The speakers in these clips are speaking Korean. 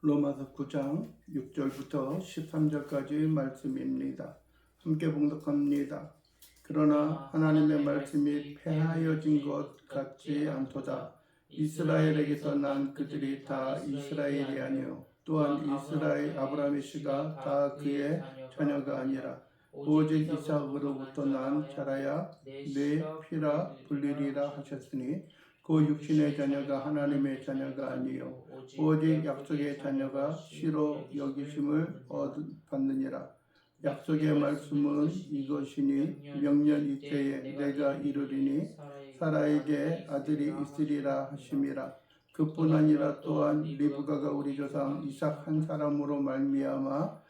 로마서 9장 6절부터 13절까지 말씀입니다. 함께 봉독합니다. 그러나 하나님의 말씀이 폐하여진 것 같지 않도다. 이스라엘에게서 난 그들이 다 이스라엘이 아니요 또한 이스라엘 아브라함의 씨가 다 그의 자녀가 아니라 오직 이삭으로부터 난 자라야 내 피라 불리리라 하셨으니 그 육신의 자녀가 하나님의 자녀가 아니요 오직 약속의 자녀가 씨로 여기심을 받느니라. 약속의 말씀은 이것이니 명년 이때에 내가 이르리니 사라에게 아들이 있으리라 하심이라. 그뿐 아니라 또한 리브가가 우리 조상 이삭 한 사람으로 말미암아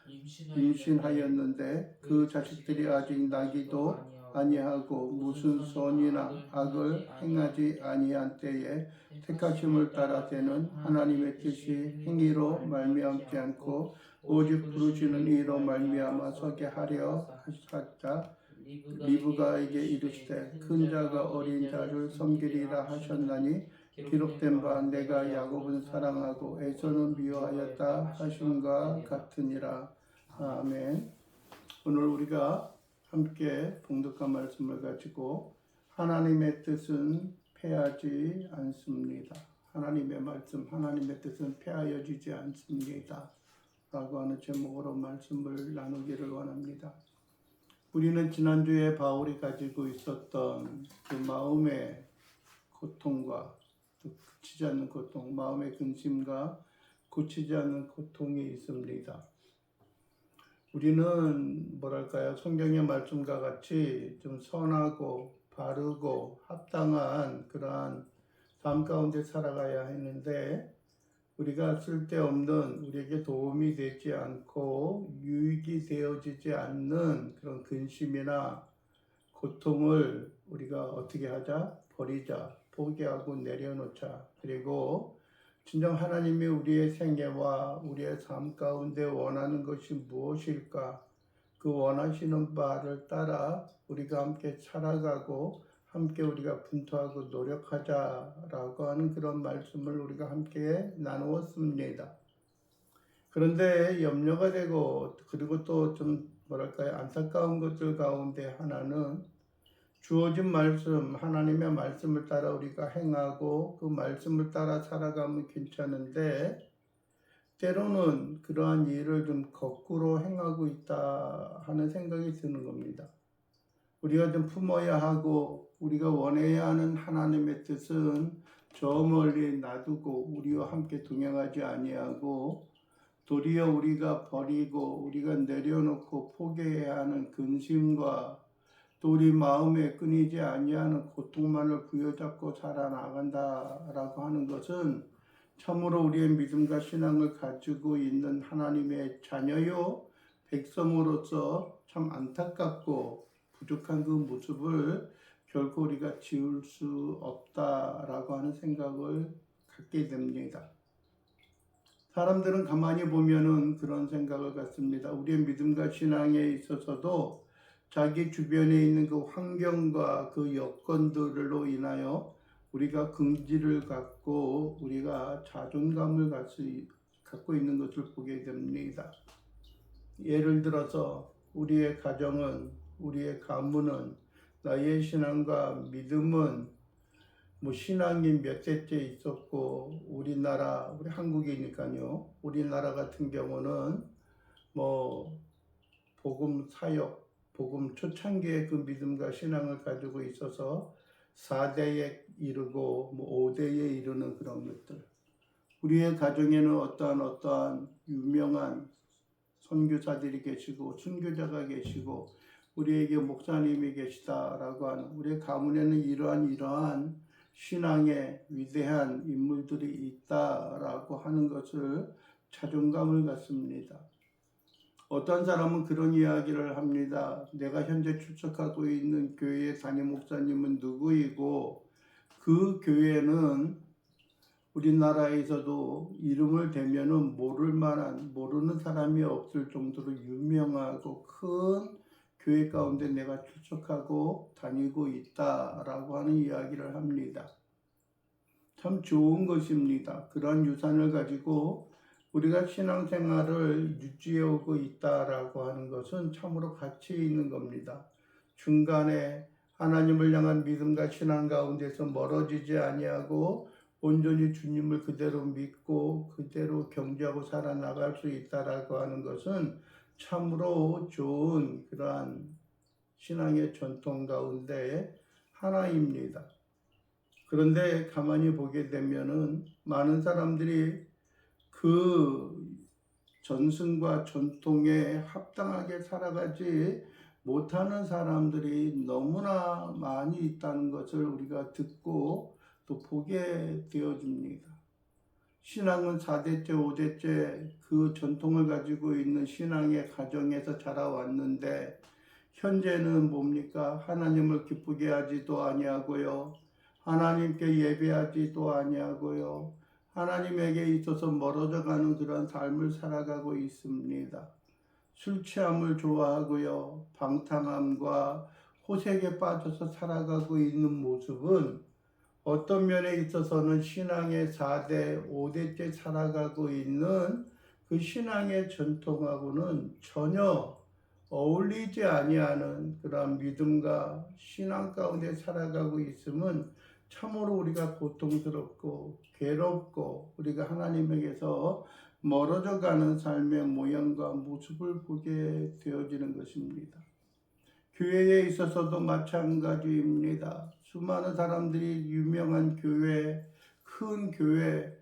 임신하였는데 그 자식들이 아직 나기도 아니하고 무슨 선이나 악을 행하지 아니한 때에 택하심을 따라 되는 하나님의 뜻이 행위로 말미암지 않고 오직 부르시는 이로 말미암아 서게 하려 하셨다. 리브가에게 이르시되 큰 자가 어린 자를 섬기리라 하셨나니 기록된 바 내가 야곱은 사랑하고 에서는 미워하였다 하심과 같으니라. 아멘. 오늘 우리가 함께 봉독한 말씀을 가지고 하나님의 뜻은 패하지 않습니다. 하나님의 말씀, 하나님의 뜻은 패하여지지 않습니다. 라고 하는 제목으로 말씀을 나누기를 원합니다. 우리는 지난주에 바울이 가지고 있었던 그 마음의 고통과 그치지 않는 고통, 마음의 근심과 고치지 않는 고통이 있습니다. 우리는 뭐랄까요? 성경의 말씀과 같이 좀 선하고 바르고 합당한 그러한 삶 가운데 살아가야 하는데 우리가 쓸데없는 우리에게 도움이 되지 않고 유익이 되어지지 않는 그런 근심이나 고통을 우리가 어떻게 하자? 버리자, 포기하고 내려놓자. 그리고 진정 하나님이 우리의 생애와 우리의 삶 가운데 원하는 것이 무엇일까? 그 원하시는 바를 따라 우리가 함께 살아가고 함께 우리가 분투하고 노력하자라고 하는 그런 말씀을 우리가 함께 나누었습니다. 그런데 염려가 되고 그리고 또 좀 뭐랄까요? 안타까운 것들 가운데 하나는 주어진 말씀, 하나님의 말씀을 따라 우리가 행하고 그 말씀을 따라 살아가면 괜찮은데 때로는 그러한 일을 좀 거꾸로 행하고 있다 하는 생각이 드는 겁니다. 우리가 좀 품어야 하고 우리가 원해야 하는 하나님의 뜻은 저 멀리 놔두고 우리와 함께 동행하지 아니하고 도리어 우리가 버리고 우리가 내려놓고 포기해야 하는 근심과 또 우리 마음에 끊이지 아니하는 고통만을 부여잡고 살아나간다라고 하는 것은 참으로 우리의 믿음과 신앙을 가지고 있는 하나님의 자녀요 백성으로서 참 안타깝고 부족한 그 모습을 결코 우리가 지울 수 없다라고 하는 생각을 갖게 됩니다. 사람들은 가만히 보면은 그런 생각을 갖습니다. 우리의 믿음과 신앙에 있어서도 자기 주변에 있는 그 환경과 그 여건들로 인하여 우리가 긍지를 갖고 우리가 자존감을 갖고 있는 것을 보게 됩니다. 예를 들어서 우리의 가정은, 우리의 가문은, 나의 신앙과 믿음은 신앙이 몇 세째 있었고 우리나라, 우리 한국이니까요. 우리나라 같은 경우는 복음 사역, 복음 초창기의 그 믿음과 신앙을 가지고 있어서 4대에 이르고 5대에 이르는 그런 것들. 우리의 가정에는 어떠한 유명한 선교사들이 계시고 순교자가 계시고 우리에게 목사님이 계시다라고 하는 우리의 가문에는 이러한 신앙의 위대한 인물들이 있다라고 하는 것을 자존감을 갖습니다. 어떤 사람은 그런 이야기를 합니다. 내가 현재 출석하고 있는 교회의 담임 목사님은 누구이고 그 교회는 우리나라에서도 이름을 대면은 모르는 사람이 없을 정도로 유명하고 큰 교회 가운데 내가 출석하고 다니고 있다라고 하는 이야기를 합니다. 참 좋은 것입니다. 그런 유산을 가지고 우리가 신앙생활을 유지해 오고 있다라고 하는 것은 참으로 가치 있는 겁니다. 중간에 하나님을 향한 믿음과 신앙 가운데서 멀어지지 아니하고 온전히 주님을 그대로 믿고 그대로 경배하고 살아나갈 수 있다라고 하는 것은 참으로 좋은 그러한 신앙의 전통 가운데 하나입니다. 그런데 가만히 보게 되면은 많은 사람들이 그 전승과 전통에 합당하게 살아가지 못하는 사람들이 너무나 많이 있다는 것을 우리가 듣고 또 보게 되어집니다. 신앙은 4대째, 5대째 그 전통을 가지고 있는 신앙의 가정에서 자라왔는데 현재는 뭡니까? 하나님을 기쁘게 하지도 아니하고요. 하나님께 예배하지도 아니하고요. 하나님에게 있어서 멀어져 가는 그런 삶을 살아가고 있습니다. 술 취함을 좋아하고요. 방탕함과 호색에 빠져서 살아가고 있는 모습은 어떤 면에 있어서는 신앙의 4대, 5대째 살아가고 있는 그 신앙의 전통하고는 전혀 어울리지 아니하는 그런 믿음과 신앙 가운데 살아가고 있음은 참으로 우리가 고통스럽고 괴롭고 우리가 하나님에게서 멀어져 가는 삶의 모양과 모습을 보게 되어지는 것입니다. 교회에 있어서도 마찬가지입니다. 수많은 사람들이 유명한 교회, 큰 교회,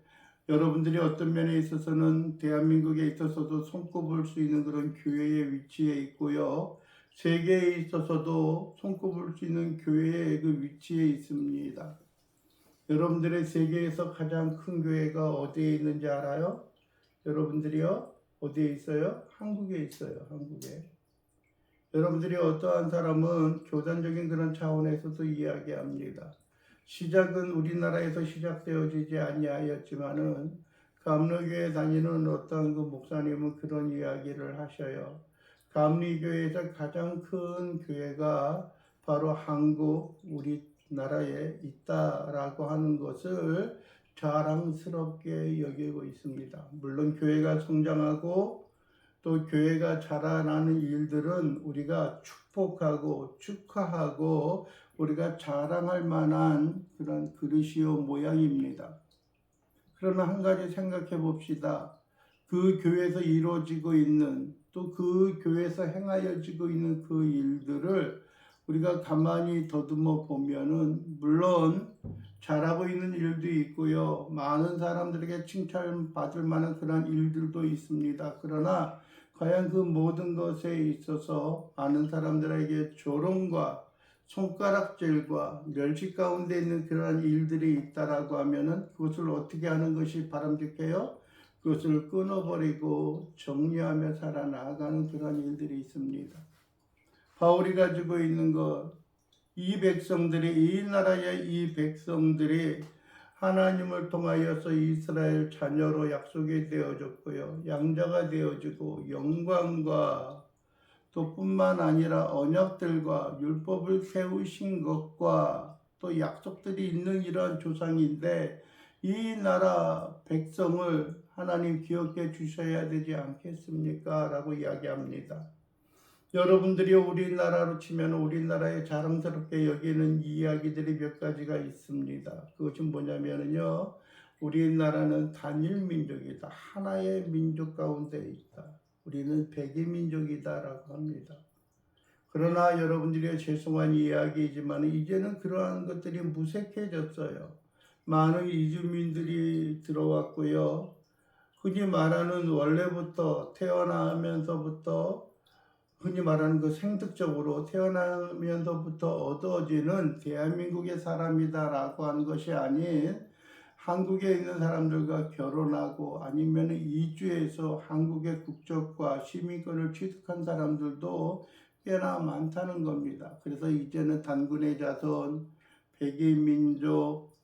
여러분들이 어떤 면에 있어서는 대한민국에 있어서도 손꼽을 수 있는 그런 교회의 위치에 있고요. 세계에 있어서도 손꼽을 수 있는 교회의 그 위치에 있습니다. 여러분들의 세계에서 가장 큰 교회가 어디에 있는지 알아요? 여러분들이요? 어디에 있어요? 한국에 있어요. 한국에. 여러분들이 어떠한 사람은 교단적인 그런 차원에서도 이야기합니다. 시작은 우리나라에서 시작되어지지 아니하였지만은 감리교회 다니는 어떤 그 목사님은 그런 이야기를 하셔요. 감리교회에서 가장 큰 교회가 바로 한국 우리나라에 있다라고 하는 것을 자랑스럽게 여기고 있습니다. 물론 교회가 성장하고 또 교회가 자라나는 일들은 우리가 축복하고 축하하고 우리가 자랑할 만한 그런 그릇이요 모양입니다. 그러나 한 가지 생각해 봅시다. 그 교회에서 이루어지고 있는 또 그 교회에서 행하여지고 있는 그 일들을 우리가 가만히 더듬어 보면은 물론 잘하고 있는 일도 있고요. 많은 사람들에게 칭찬받을 만한 그런 일들도 있습니다. 그러나 과연 그 모든 것에 있어서 많은 사람들에게 조롱과 손가락질과 멸시 가운데 있는 그러한 일들이 있다라고 하면은 그것을 어떻게 하는 것이 바람직해요? 그것을 끊어버리고 정리하며 살아나가는 그러한 일들이 있습니다. 바울이 가지고 있는 것, 이 백성들이, 이 나라의 이 백성들이 하나님을 통하여서 이스라엘 자녀로 약속이 되어졌고요. 양자가 되어지고 영광과 또 뿐만 아니라 언약들과 율법을 세우신 것과 또 약속들이 있는 이러한 조상인데 이 나라 백성을 하나님 기억해 주셔야 되지 않겠습니까? 라고 이야기합니다. 여러분들이 우리나라로 치면 우리나라에 자랑스럽게 여기는 이야기들이 몇 가지가 있습니다. 그것은 뭐냐면요. 우리나라는 단일 민족이다. 하나의 민족 가운데 있다. 우리는 백이민족이다라고 합니다. 그러나 여러분들이 죄송한 이야기이지만 이제는 그러한 것들이 무색해졌어요. 많은 이주민들이 들어왔고요. 흔히 말하는 원래부터 태어나면서부터 흔히 말하는 그 생득적으로 태어나면서부터 얻어지는 대한민국의 사람이다라고 하는 것이 아닌 한국에 있는 사람들과 결혼하고 아니면 이주해서 한국의 국적과 시민권을 취득한 사람들도 꽤나 많다는 겁니다. 그래서 이제는 단군의 자손, 백이민족,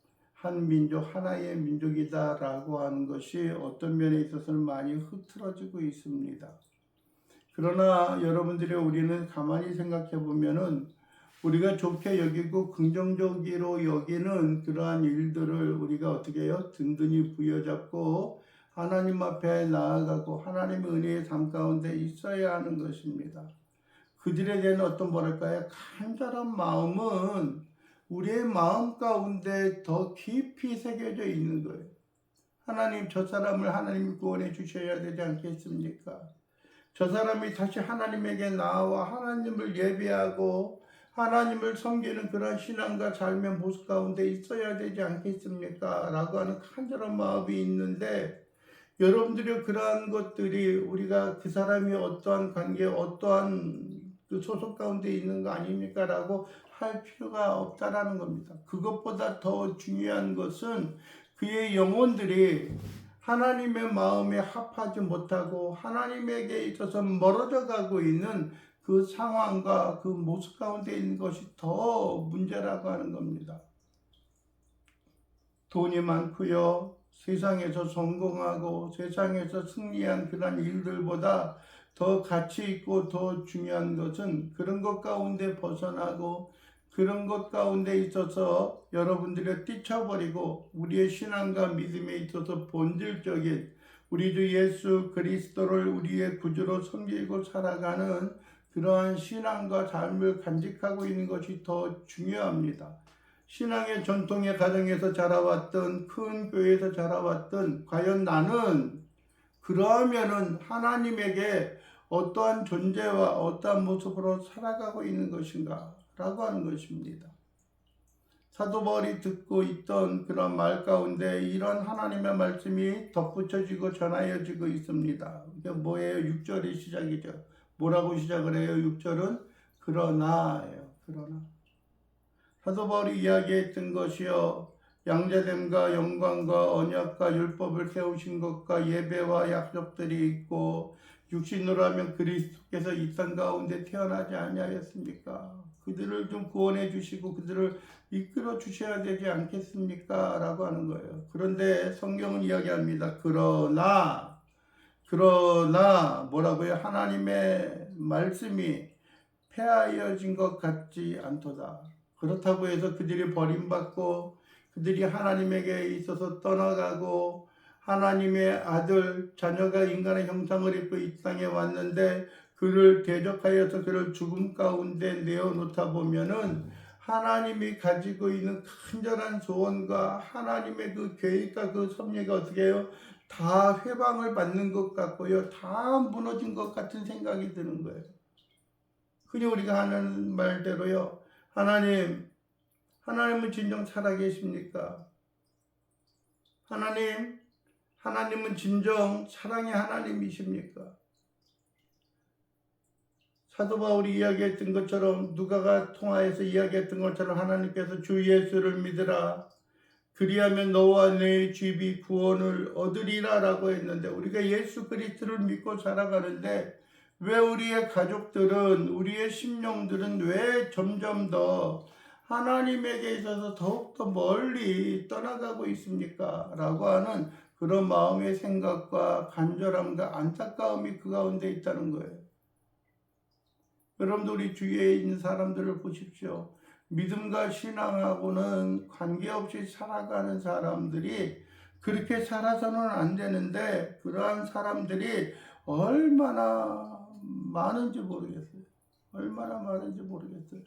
한민족, 하나의 민족이다라고 하는 것이 어떤 면에 있어서는 많이 흐트러지고 있습니다. 그러나 여러분들이 우리는 가만히 생각해 보면은 우리가 좋게 여기고 긍정적으로 여기는 그러한 일들을 우리가 어떻게 해요? 든든히 부여잡고 하나님 앞에 나아가고 하나님의 은혜의 삶 가운데 있어야 하는 것입니다. 그들에 대한 어떤 뭐랄까요? 간절한 마음은 우리의 마음 가운데 더 깊이 새겨져 있는 거예요. 하나님, 저 사람을 하나님이 구원해 주셔야 되지 않겠습니까? 저 사람이 다시 하나님에게 나와 하나님을 예배하고 하나님을 섬기는 그런 신앙과 삶의 모습 가운데 있어야 되지 않겠습니까? 라고 하는 간절한 마음이 있는데, 여러분들이 그러한 것들이 우리가 그 사람이 어떠한 관계, 어떠한 그 소속 가운데 있는 거 아닙니까? 라고 할 필요가 없다라는 겁니다. 그것보다 더 중요한 것은 그의 영혼들이 하나님의 마음에 합하지 못하고 하나님에게 있어서 멀어져 가고 있는 그 상황과 그 모습 가운데 있는 것이 더 문제라고 하는 겁니다. 돈이 많고요. 세상에서 성공하고 세상에서 승리한 그런 일들보다 더 가치 있고 더 중요한 것은 그런 것 가운데 벗어나고 그런 것 가운데 있어서 여러분들이 뛰쳐버리고 우리의 신앙과 믿음에 있어서 본질적인 우리 주 예수 그리스도를 우리의 구주로 섬기고 살아가는 그러한 신앙과 삶을 간직하고 있는 것이 더 중요합니다. 신앙의 전통의 가정에서 자라왔던 큰 교회에서 자라왔던 과연 나는 그러면은 하나님에게 어떠한 존재와 어떠한 모습으로 살아가고 있는 것인가 라고 하는 것입니다. 사도 바울이 듣고 있던 그런 말 가운데 이런 하나님의 말씀이 덧붙여지고 전하여지고 있습니다. 이게 뭐예요? 6절의 시작이죠. 뭐라고 시작을 해요? 6절은 그러나예요. 그러나. 사도 바울이 이야기했던 것이요, 양자됨과 영광과 언약과 율법을 세우신 것과 예배와 약속들이 있고 육신으로 하면 그리스도께서 이 땅 가운데 태어나지 아니하였습니까? 그들을 좀 구원해 주시고 그들을 이끌어 주셔야 되지 않겠습니까? 라고 하는 거예요. 그런데 성경은 이야기합니다. 그러나 뭐라고요? 하나님의 말씀이 폐하여진 것 같지 않도다. 그렇다고 해서 그들이 버림받고 그들이 하나님에게 있어서 떠나가고 하나님의 아들 자녀가 인간의 형상을 입고 이 땅에 왔는데 그를 대적하여서 그를 죽음 가운데 내어놓다 보면은 하나님이 가지고 있는 간절한 소원과 하나님의 그 계획과 그 섭리가 어떻게 해요? 다 회방을 받는 것 같고요. 다 무너진 것 같은 생각이 드는 거예요. 흔히 우리가 하는 말대로요. 하나님은 진정 살아계십니까? 하나님은 진정 사랑의 하나님이십니까? 사도 바울이 이야기했던 것처럼 누가가 통하여서 이야기했던 것처럼 하나님께서 주 예수를 믿으라. 그리하면 너와 네 집이 구원을 얻으리라 라고 했는데 우리가 예수 그리스도를 믿고 살아가는데 왜 우리의 가족들은 우리의 심령들은 왜 점점 더 하나님에게 있어서 더욱더 멀리 떠나가고 있습니까? 라고 하는 그런 마음의 생각과 간절함과 안타까움이 그 가운데 있다는 거예요. 여러분들 우리 주위에 있는 사람들을 보십시오. 믿음과 신앙하고는 관계없이 살아가는 사람들이 그렇게 살아서는 안 되는데 그러한 사람들이 얼마나 많은지 모르겠어요. 얼마나 많은지 모르겠어요.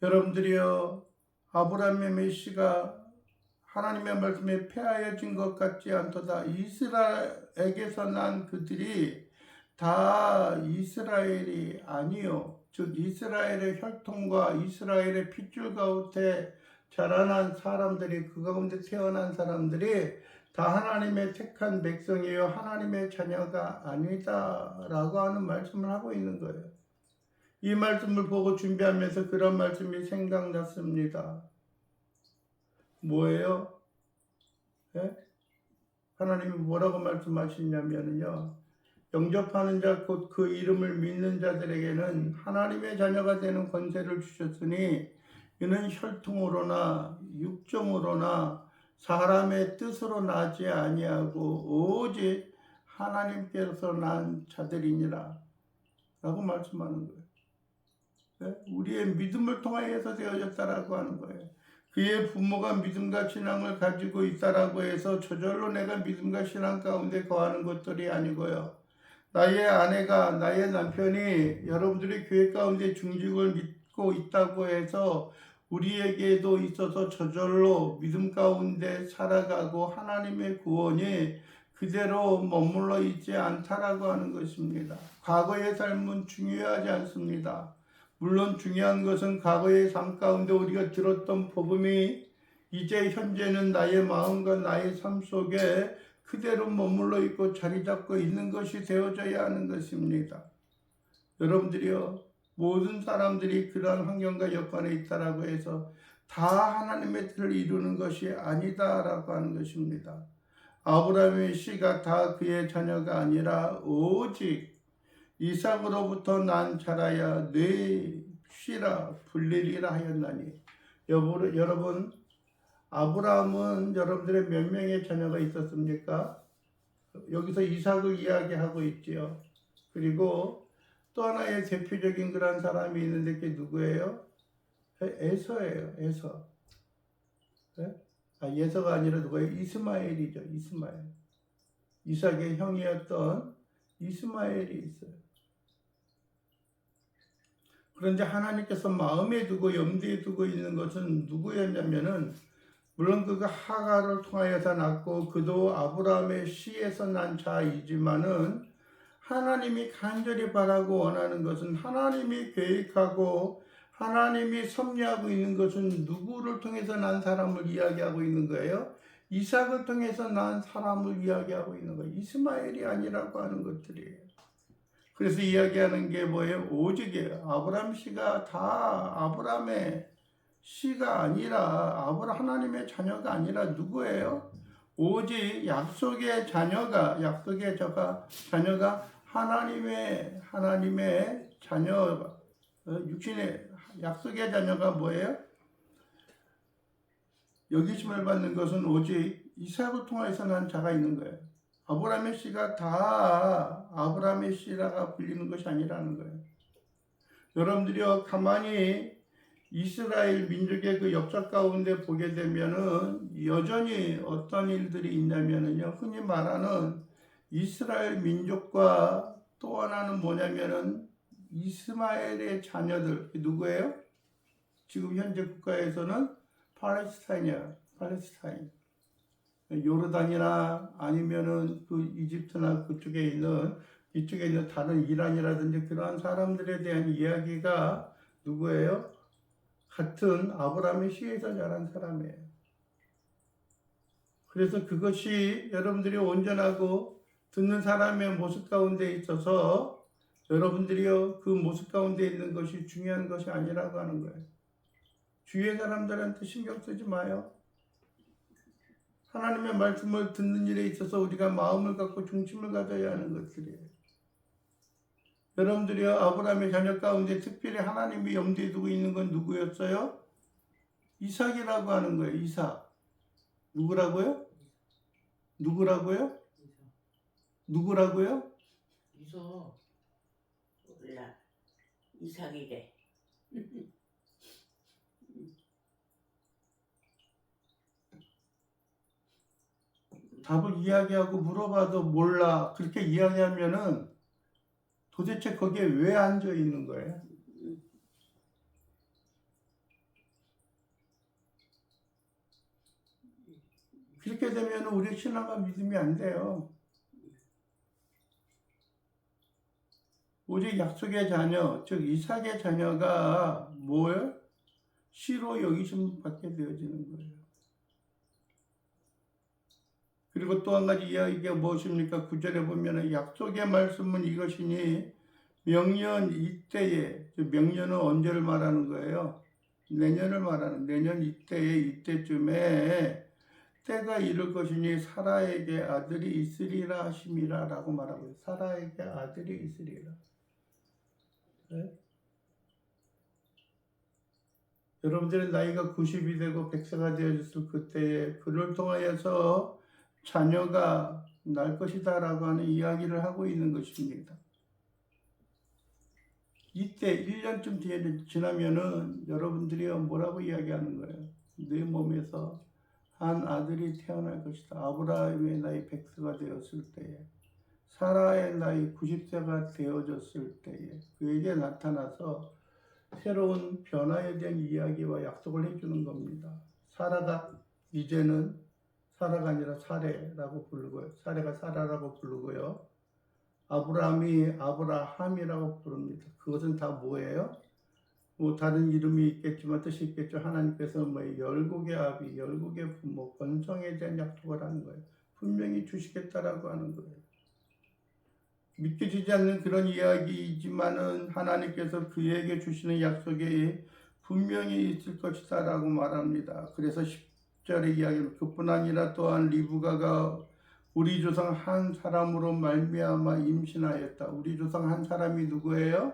여러분들이요, 아브라함의 메시가 하나님의 말씀에 폐하여진 것 같지 않도다. 이스라엘에게서 난 그들이 다 이스라엘이 아니요. 즉 이스라엘의 혈통과 이스라엘의 핏줄 가운데 자라난 사람들이 그 가운데 태어난 사람들이 다 하나님의 택한 백성이요 하나님의 자녀가 아니다 라고 하는 말씀을 하고 있는 거예요. 이 말씀을 보고 준비하면서 그런 말씀이 생각났습니다. 뭐예요? 예? 하나님이 뭐라고 말씀하시냐면요. 영접하는 자 곧 그 이름을 믿는 자들에게는 하나님의 자녀가 되는 권세를 주셨으니 이는 혈통으로나 육정으로나 사람의 뜻으로 나지 아니하고 오직 하나님께서 난 자들이니라 라고 말씀하는 거예요. 네? 우리의 믿음을 통하여서 되어졌다라고 하는 거예요. 그의 부모가 믿음과 신앙을 가지고 있다라고 해서 저절로 내가 믿음과 신앙 가운데 거하는 것들이 아니고요. 나의 아내가, 나의 남편이 여러분들의 교회 가운데 중직을 믿고 있다고 해서 우리에게도 있어서 저절로 믿음 가운데 살아가고 하나님의 구원이 그대로 머물러 있지 않다라고 하는 것입니다. 과거의 삶은 중요하지 않습니다. 물론 중요한 것은 과거의 삶 가운데 우리가 들었던 복음이 이제 현재는 나의 마음과 나의 삶 속에 그대로 머물러 있고 자리 잡고 있는 것이 되어져야 하는 것입니다. 여러분들이요, 모든 사람들이 그러한 환경과 여건에 있다라고 해서 다 하나님의 뜻을 이루는 것이 아니다라고 하는 것입니다. 아브라함의 씨가 다 그의 자녀가 아니라 오직 이삭으로부터 난 자라야 네 씨라 불리리라 하였나니. 여러분, 아브라함은 여러분들의 몇 명의 자녀가 있었습니까? 여기서 이삭을 이야기하고 있지요. 그리고 또 하나의 대표적인 그런 사람이 있는데 그게 누구예요? 에서예요. 에서. 예서가 아니라 누구예요? 이스마엘이죠. 이스마엘. 이삭의 형이었던 이스마엘이 있어요. 그런데 하나님께서 마음에 두고 염두에 두고 있는 것은 누구였냐면은, 물론 그가 하가를 통하여서 낳고 그도 아브라함의 씨에서 난 자이지만은, 하나님이 간절히 바라고 원하는 것은, 하나님이 계획하고 하나님이 섭리하고 있는 것은 누구를 통해서 난 사람을 이야기하고 있는 거예요? 이삭을 통해서 난 사람을 이야기하고 있는 거예요. 이스마엘이 아니라고 하는 것들이에요. 그래서 이야기하는 게 뭐예요? 오직이에요. 아브라함 씨가 다 아브라함의 씨가 아니라, 하나님의 자녀가 아니라 누구예요? 오직 약속의 자녀가 하나님의 자녀, 육신의 약속의 자녀가 뭐예요? 여기심을 받는 것은 오직 이삭을 통해서 난 자가 있는 거예요. 아브라함의 씨가 다 아브라함의 씨라가 불리는 것이 아니라는 거예요. 여러분들이요, 가만히 이스라엘 민족의 그 역사 가운데 보게 되면은 여전히 어떤 일들이 있냐면은요, 흔히 말하는 이스라엘 민족과 또 하나는 뭐냐면은 이스마엘의 자녀들, 누구예요? 지금 현재 국가에서는 팔레스타인이야. 팔레스타인. 요르단이나 아니면은 그 이집트나 이쪽에 있는 다른 이란이라든지 그러한 사람들에 대한 이야기가 누구예요? 같은 아브라함의 씨에서 자란 사람이에요. 그래서 그것이 여러분들이 온전하고 듣는 사람의 모습 가운데 있어서 여러분들이요, 그 모습 가운데 있는 것이 중요한 것이 아니라고 하는 거예요. 주위의 사람들한테 신경 쓰지 마요. 하나님의 말씀을 듣는 일에 있어서 우리가 마음을 갖고 중심을 가져야 하는 것들이에요. 여러분들이요, 아브라함의 자녀 가운데 특별히 하나님이 염두에 두고 있는 건 누구였어요? 이삭이라고 하는 거예요. 이삭. 누구라고요? 누구라고요? 누구라고요? 이삭. 몰라. 이삭이래. 답을 이야기하고 물어봐도 몰라. 그렇게 이야기하면은 도대체 거기에 왜 앉아 있는 거예요? 그렇게 되면 우리 신앙과 믿음이 안 돼요. 오직 약속의 자녀, 즉 이삭의 자녀가 뭐예요? 씨로 여기심 받게 되어지는 거예요. 그리고 또 한 가지 이야기가 무엇입니까? 9절에 보면 약속의 말씀은 이것이니 명년 이때에, 명년은 언제를 말하는 거예요? 내년을 말하는, 내년 이때에, 이때쯤에 때가 이를 것이니 사라에게 아들이 있으리라 하심이라 라고 말하고 있어요. 사라에게 아들이 있으리라. 네? 여러분들의 나이가 90이 되고 100세가 되어졌을 그때에 그를 통하여서 자녀가 날 것이다 라고 하는 이야기를 하고 있는 것입니다. 이때 1년쯤 뒤에 지나면은 여러분들이 뭐라고 이야기하는 거예요? 네 몸에서 한 아들이 태어날 것이다. 아브라함의 나이 100세가 되었을 때에, 사라의 나이 90세가 되어졌을 때에 그에게 나타나서 새로운 변화에 대한 이야기와 약속을 해주는 겁니다. 사라가 이제는 사라가 아니라 사레라고 부르고요. 사레가 사라라고 부르고요. 아브라함이 아브라함이라고 부릅니다. 그것은 다 뭐예요? 뭐 다른 이름이 있겠지만 뜻이 있겠죠. 하나님께서 뭐 열국의 아비, 열국의 부모, 번성에 대한 약속을 하는 거예요. 분명히 주시겠다라고 하는 거예요. 믿겨지지 않는 그런 이야기이지만은 하나님께서 그에게 주시는 약속이 분명히 있을 것이다 라고 말합니다. 그래서 10절의 이야기는 그뿐 아니라 또한 리브가가 우리 조상 한 사람으로 말미암아 임신하였다. 우리 조상 한 사람이 누구예요?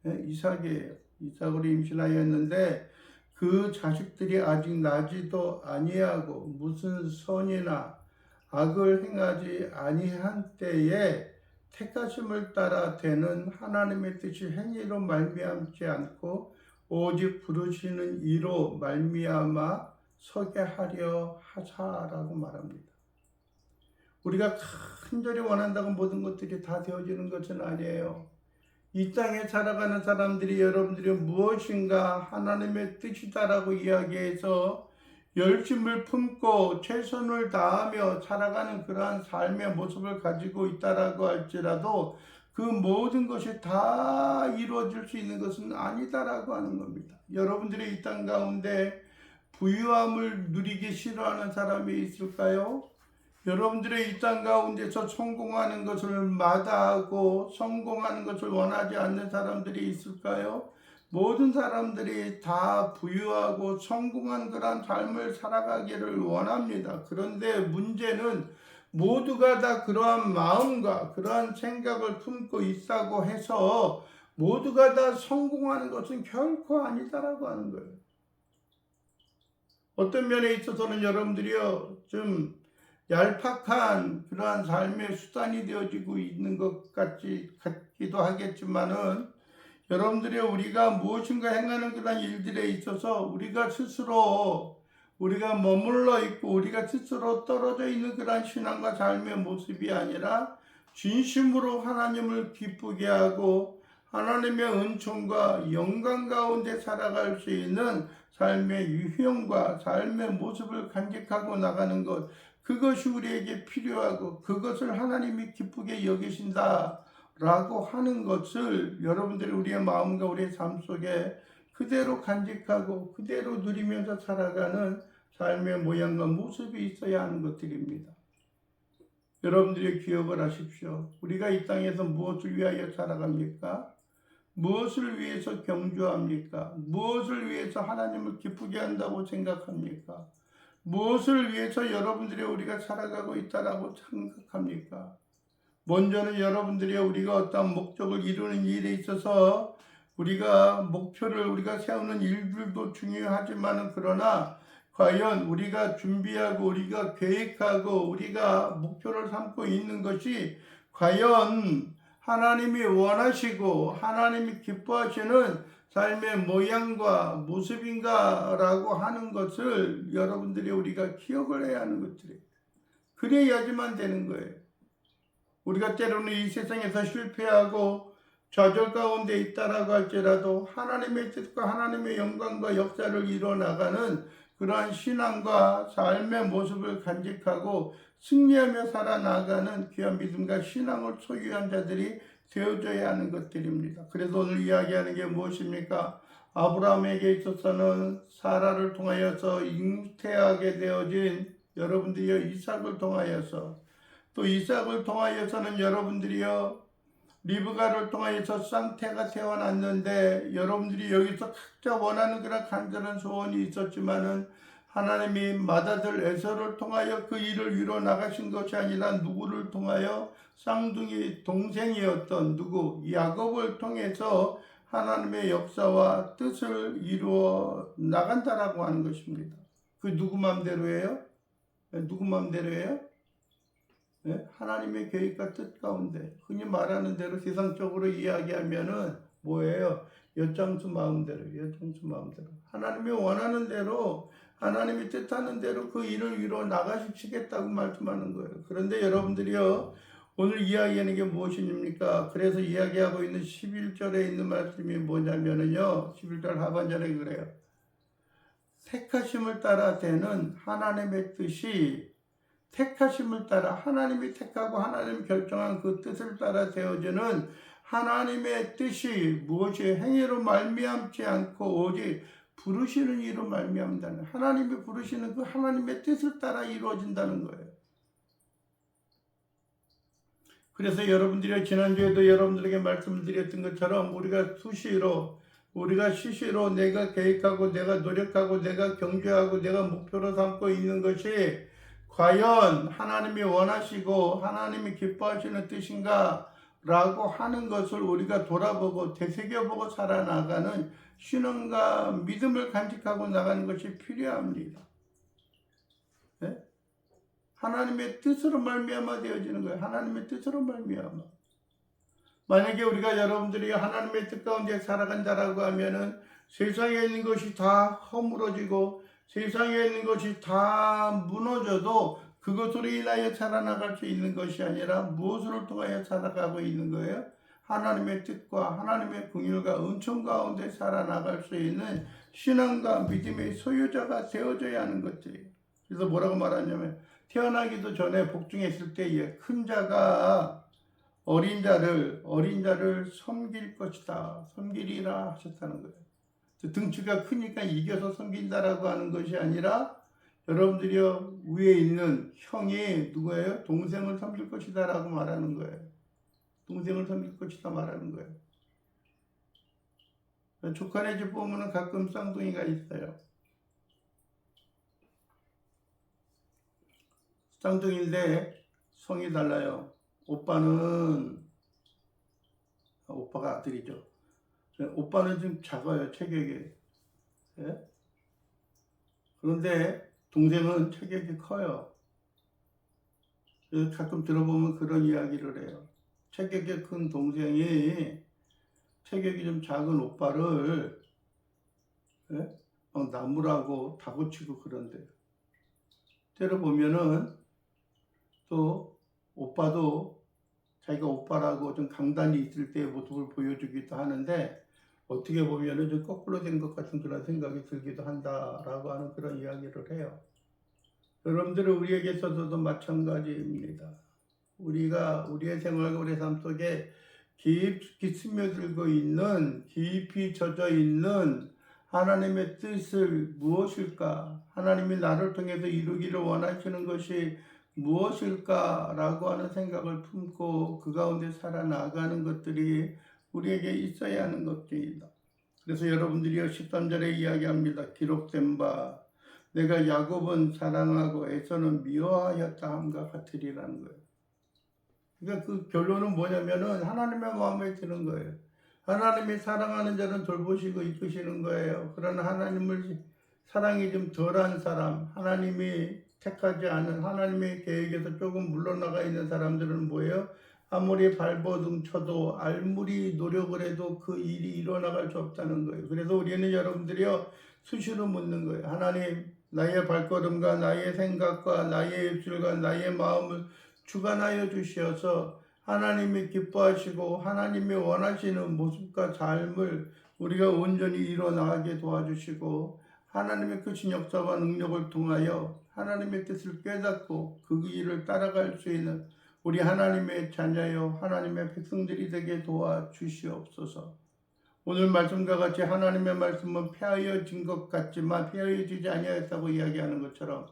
이삭이에요. 이삭으로 임신하였는데 그 자식들이 아직 나지도 아니하고 무슨 선이나 악을 행하지 아니한 때에 택하심을 따라 되는 하나님의 뜻이 행위로 말미암지 않고 오직 부르시는 이로 말미암아 서게 하려 하사라고 말합니다. 우리가 간절히 원한다고 모든 것들이 다 되어지는 것은 아니에요. 이 땅에 살아가는 사람들이 여러분들이 무엇인가 하나님의 뜻이다라고 이야기해서 열심을 품고 최선을 다하며 살아가는 그러한 삶의 모습을 가지고 있다라고 할지라도 그 모든 것이 다 이루어질 수 있는 것은 아니다라고 하는 겁니다. 여러분들이 이 땅 가운데 부유함을 누리기 싫어하는 사람이 있을까요? 여러분들의 이 땅 가운데서 성공하는 것을 마다하고 성공하는 것을 원하지 않는 사람들이 있을까요? 모든 사람들이 다 부유하고 성공한 그런 삶을 살아가기를 원합니다. 그런데 문제는 모두가 다 그러한 마음과 그러한 생각을 품고 있다고 해서 모두가 다 성공하는 것은 결코 아니다라고 하는 거예요. 어떤 면에 있어서는 여러분들이요, 좀 얄팍한 그러한 삶의 수단이 되어지고 있는 것 같기도 하겠지만은 여러분들이 우리가 무엇인가 행하는 그런 일들에 있어서 우리가 스스로 우리가 머물러 있고 우리가 스스로 떨어져 있는 그런 신앙과 삶의 모습이 아니라 진심으로 하나님을 기쁘게 하고 하나님의 은총과 영광 가운데 살아갈 수 있는 삶의 유형과 삶의 모습을 간직하고 나가는 것, 그것이 우리에게 필요하고 그것을 하나님이 기쁘게 여기신다라고 하는 것을 여러분들이 우리의 마음과 우리의 삶 속에 그대로 간직하고 그대로 누리면서 살아가는 삶의 모양과 모습이 있어야 하는 것들입니다. 여러분들이 기억을 하십시오. 우리가 이 땅에서 무엇을 위하여 살아갑니까? 무엇을 위해서 경주합니까? 무엇을 위해서 하나님을 기쁘게 한다고 생각합니까? 무엇을 위해서 여러분들이 우리가 살아가고 있다라고 생각합니까? 먼저는 여러분들이 우리가 어떤 목적을 이루는 일에 있어서 우리가 목표를 우리가 세우는 일들도 중요하지만 그러나 과연 우리가 준비하고 우리가 계획하고 우리가 목표를 삼고 있는 것이 과연 하나님이 원하시고 하나님이 기뻐하시는 삶의 모양과 모습인가라고 하는 것을 여러분들이 우리가 기억을 해야 하는 것들이에요. 그래야지만 되는 거예요. 우리가 때로는 이 세상에서 실패하고 좌절 가운데 있다라고 할지라도 하나님의 뜻과 하나님의 영광과 역사를 이뤄나가는 그러한 신앙과 삶의 모습을 간직하고 승리하며 살아나가는 귀한 믿음과 신앙을 소유한 자들이 되어져야 하는 것들입니다. 그래서 오늘 이야기하는 게 무엇입니까? 아브라함에게 있어서는 사라를 통하여서 잉태하게 되어진 여러분들이요 이삭을 통하여서 또 이삭을 통하여서는 여러분들이요 리브가를 통하여서 쌍태가 태어났는데 여러분들이 여기서 각자 원하는 그런 간절한 소원이 있었지만은 하나님이 맏아들 에서를 통하여 그 일을 이루어 나가신 것이 아니라 누구를 통하여 쌍둥이 동생이었던 누구 야곱을 통해서 하나님의 역사와 뜻을 이루어 나간다라고 하는 것입니다. 그 누구 마음대로예요? 누구 마음대로예요? 네? 하나님의 계획과 뜻 가운데 흔히 말하는 대로 세상적으로 이야기하면은 뭐예요? 엿장수 마음대로 하나님이 원하는 대로 하나님이 뜻하는 대로 그 일을 이루어 나가시겠다고 말씀하는 거예요. 그런데 여러분들이요, 오늘 이야기하는 게 무엇입니까? 그래서 이야기하고 있는 11절에 있는 말씀이 뭐냐면요, 11절 하반절에 그래요. 택하심을 따라 되는 하나님의 뜻이, 택하심을 따라 하나님이 택하고 하나님이 결정한 그 뜻을 따라 되어지는 하나님의 뜻이 무엇이 행위로 말미암지 않고 오직 부르시는 이로 말미암다는, 하나님이 부르시는 그 하나님의 뜻을 따라 이루어진다는 거예요. 그래서 여러분들이 지난주에도 여러분들에게 말씀을 드렸던 것처럼 우리가 수시로 내가 계획하고 내가 노력하고 내가 경주하고 내가 목표로 삼고 있는 것이 과연 하나님이 원하시고 하나님이 기뻐하시는 뜻인가 라고 하는 것을 우리가 돌아보고 되새겨보고 살아나가는 신앙과 믿음을 간직하고 나가는 것이 필요합니다. 네? 하나님의 뜻으로 말미암아 되어지는 거예요. 하나님의 뜻으로 말미암아. 만약에 우리가 여러분들이 하나님의 뜻 가운데 살아간다라고 하면은 세상에 있는 것이 다 허물어지고 세상에 있는 것이 다 무너져도 그것으로 인하여 살아나갈 수 있는 것이 아니라 무엇을 통하여 살아가고 있는 거예요? 하나님의 뜻과 하나님의 긍휼과 은총 가운데 살아나갈 수 있는 신앙과 믿음의 소유자가 되어져야 하는 것들이에요. 그래서 뭐라고 말하냐면 태어나기도 전에 복중했을 때에 큰 자가 어린 자를 섬길 것이다. 섬기리라 하셨다는 거예요. 등치가 크니까 이겨서 섬긴다라고 하는 것이 아니라 여러분들이요 위에 있는 형이 누구예요? 동생을 섬길 것이다 라고 말하는 거예요. 동생을 섬길 것이다 말하는 거예요. 조카네 집 보면은 가끔 쌍둥이가 있어요. 쌍둥이인데 성이 달라요. 오빠가 아들이죠. 오빠는 좀 작아요, 체격이. 예? 그런데 동생은 체격이 커요. 그래서 가끔 들어보면 그런 이야기를 해요. 체격이 큰 동생이 체격이 좀 작은 오빠를 예? 막 나무라고 다고치고 그런데 때려보면은 또 오빠도 자기가 오빠라고 좀 강단이 있을 때의 모습을 보여주기도 하는데 어떻게 보면은 좀 거꾸로 된 것 같은 그런 생각이 들기도 한다라고 하는 그런 이야기를 해요. 여러분들은 우리에게 있어서도 마찬가지입니다. 우리가 우리의 생활과 우리의 삶 속에 깊이 스며들고 있는, 깊이 젖어 있는 하나님의 뜻을 무엇일까? 하나님이 나를 통해서 이루기를 원하시는 것이 무엇일까라고 하는 생각을 품고 그 가운데 살아나가는 것들이 우리에게 있어야 하는 것입니다. 그래서 여러분들이 13절에 이야기합니다. 기록된 바 내가 야곱은 사랑하고 에서는 미워하였다 함과 같으리라는 거예요. 그러니까 그 결론은 뭐냐면은 하나님의 마음에 드는 거예요. 하나님이 사랑하는 자는 돌보시고 이끄시는 거예요. 그러나 하나님을 사랑이 좀 덜한 사람, 하나님이 택하지 않은 하나님의 계획에서 조금 물러나가 있는 사람들은 뭐예요? 아무리 발버둥 쳐도 알무리 노력을 해도 그 일이 일어나갈 수 없다는 거예요. 그래서 우리는 여러분들이요 수시로 묻는 거예요. 하나님, 나의 발걸음과 나의 생각과 나의 입술과 나의 마음을 주관하여 주시어서 하나님이 기뻐하시고 하나님이 원하시는 모습과 삶을 우리가 온전히 이뤄나가게 도와주시고 하나님의 크신 역사와 능력을 통하여 하나님의 뜻을 깨닫고 그 길을 따라갈 수 있는 우리 하나님의 자녀여 하나님의 백성들이 되게 도와주시옵소서. 오늘 말씀과 같이 하나님의 말씀은 폐하여진 것 같지만 폐하여지지 아니하였다고 이야기하는 것처럼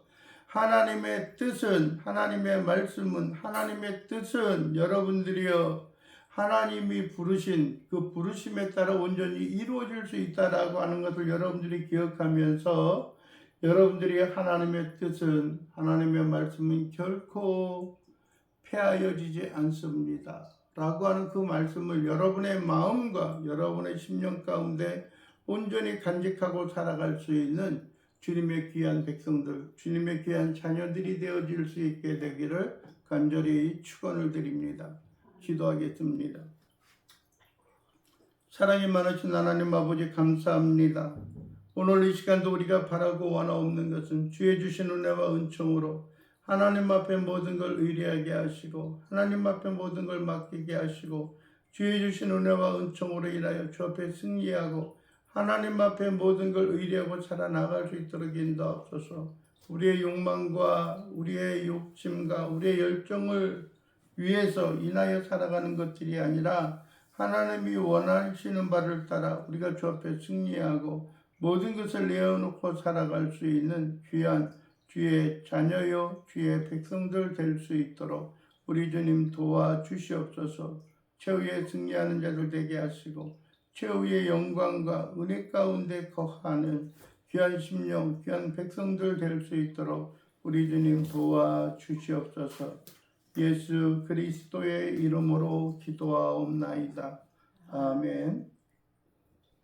하나님의 뜻은, 하나님의 말씀은, 하나님의 뜻은 여러분들이여 하나님이 부르신 그 부르심에 따라 온전히 이루어질 수 있다라고 하는 것을 여러분들이 기억하면서 여러분들이 하나님의 뜻은, 하나님의 말씀은 결코 폐하여지지 않습니다 라고 하는 그 말씀을 여러분의 마음과 여러분의 심령 가운데 온전히 간직하고 살아갈 수 있는 주님의 귀한 백성들, 주님의 귀한 자녀들이 되어질 수 있게 되기를 간절히 축원을 드립니다. 기도하겠습니다. 사랑이 많으신 하나님 아버지 감사합니다. 오늘 이 시간도 우리가 바라고 원하옵는 것은 주의 주신 은혜와 은총으로 하나님 앞에 모든 걸 의뢰하게 하시고 하나님 앞에 모든 걸 맡기게 하시고 주의 주신 은혜와 은총으로 인하여 주 앞에 승리하고 하나님 앞에 모든 걸 의뢰하고 살아나갈 수 있도록 인도하옵소서. 우리의 욕망과 우리의 욕심과 우리의 열정을 위해서 인하여 살아가는 것들이 아니라 하나님이 원하시는 바를 따라 우리가 주 앞에 승리하고 모든 것을 내어놓고 살아갈 수 있는 귀한 주의 자녀요 주의 백성들 될 수 있도록 우리 주님 도와주시옵소서. 최후의 승리하는 자들 되게 하시고 최후의 영광과 은혜 가운데 거하는 귀한 심령, 귀한 백성들 될 수 있도록 우리 주님 도와주시옵소서. 예수 그리스도의 이름으로 기도하옵나이다. 아멘.